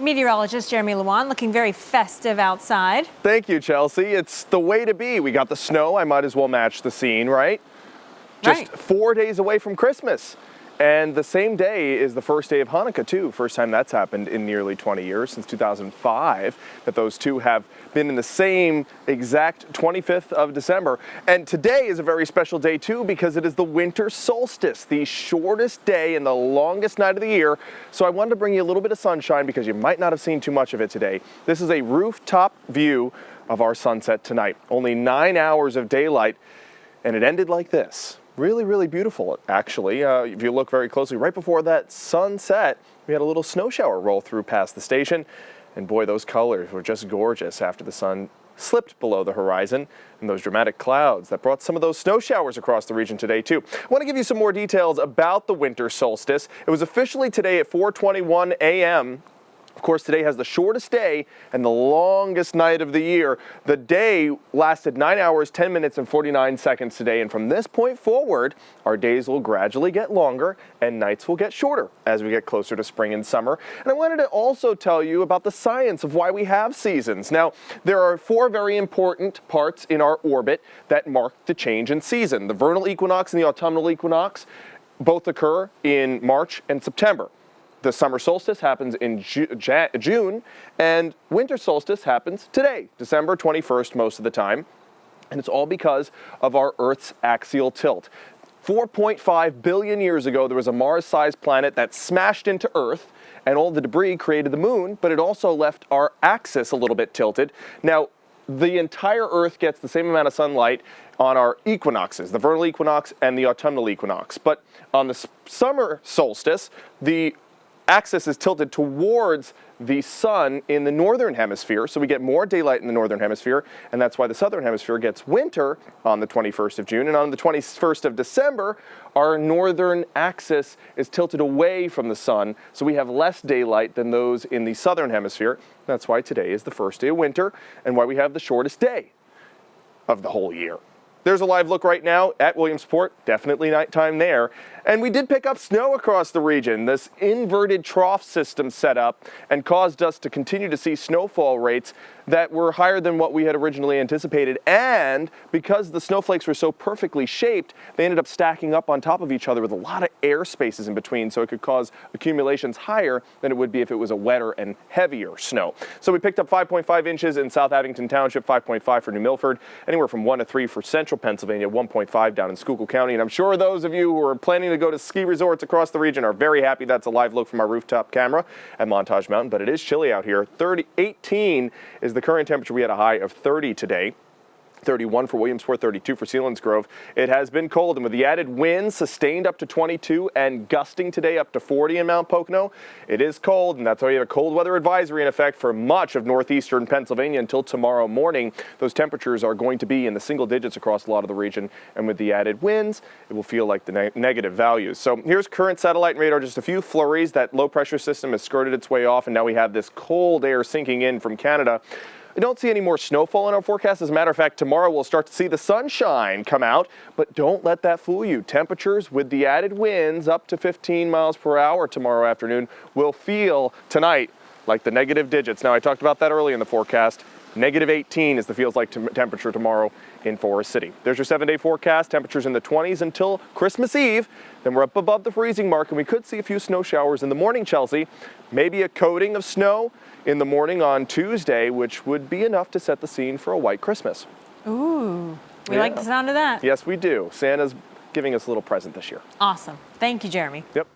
Meteorologist Jeremy Lewan looking very festive outside. Thank you, Chelsea. It's the way to be. We got the snow. I might as well match the scene, right? Just 4 days away from Christmas. And the same day is the first day of Hanukkah, too. First time that's happened in nearly 20 years, since 2005, that those two have been in the same exact 25th of December. And today is a very special day, too, because it is the winter solstice, the shortest day and the longest night of the year. So I wanted to bring you a little bit of sunshine because you might not have seen too much of it today. This is a rooftop view of our sunset tonight. Only 9 hours of daylight, and it ended like this. Really, really beautiful, actually. If you look very closely, right before that sunset, we had a little snow shower roll through past the station. And boy, those colors were just gorgeous after the sun slipped below the horizon and those dramatic clouds that brought some of those snow showers across the region today, too. I want to give you some more details about the winter solstice. It was officially today at 4:21 a.m. Of course, today has the shortest day and the longest night of the year. The day lasted 9 hours, 10 minutes, and 49 seconds today. And from this point forward, our days will gradually get longer and nights will get shorter as we get closer to spring and summer. And I wanted to also tell you about the science of why we have seasons. Now, there are 4 very important parts in our orbit that mark the change in season. The vernal equinox and the autumnal equinox both occur in March and September. The summer solstice happens in June, and winter solstice happens today, December 21st most of the time. And it's all because of our Earth's axial tilt. 4.5 billion years ago, there was a Mars-sized planet that smashed into Earth, and all the debris created the moon, but it also left our axis a little bit tilted. Now, the entire Earth gets the same amount of sunlight on our equinoxes, the vernal equinox and the autumnal equinox. But on the summer solstice, the axis is tilted towards the sun in the northern hemisphere, so we get more daylight in the northern hemisphere, and that's why the southern hemisphere gets winter on the 21st of June. And on the 21st of December, our northern axis is tilted away from the sun, so we have less daylight than those in the southern hemisphere. That's why today is the first day of winter, and why we have the shortest day of the whole year. There's a live look right now at Williamsport, definitely nighttime there. And we did pick up snow across the region. This inverted trough system set up and caused us to continue to see snowfall rates that were higher than what we had originally anticipated. And because the snowflakes were so perfectly shaped, they ended up stacking up on top of each other with a lot of air spaces in between, so it could cause accumulations higher than it would be if it was a wetter and heavier snow. So we picked up 5.5 inches in South Abington Township, 5.5 for New Milford, anywhere from 1 to 3 for Central Pennsylvania, 1.5 down in Schuylkill County. And I'm sure those of you who are planning to go to ski resorts across the region are very happy. That's a live look from our rooftop camera at Montage Mountain, but it is chilly out here. 18 is the current temperature. We had a high of 30 today. 31 for Williamsport, 32 for Selinsgrove. It has been cold, and with the added winds sustained up to 22 and gusting today up to 40 in Mount Pocono, it is cold, and that's why you have a cold weather advisory in effect for much of northeastern Pennsylvania until tomorrow morning. Those temperatures are going to be in the single digits across a lot of the region, and with the added winds, it will feel like the negative values. So here's current satellite and radar, just a few flurries. That low pressure system has skirted its way off, and now we have this cold air sinking in from Canada. I don't see any more snowfall in our forecast. As a matter of fact, tomorrow we'll start to see the sunshine come out, but don't let that fool you. Temperatures with the added winds up to 15 miles per hour tomorrow afternoon will feel tonight like the negative digits. Now, I talked about that early in the forecast. Negative 18 is the feels like temperature tomorrow in Forest City. There's your 7-day forecast. Temperatures in the 20s until Christmas Eve. Then we're up above the freezing mark, and we could see a few snow showers in the morning, Chelsea. Maybe a coating of snow in the morning on Tuesday, which would be enough to set the scene for a white Christmas. Ooh, we like the sound of that. Yes, we do. Santa's giving us a little present this year. Awesome. Thank you, Jeremy. Yep.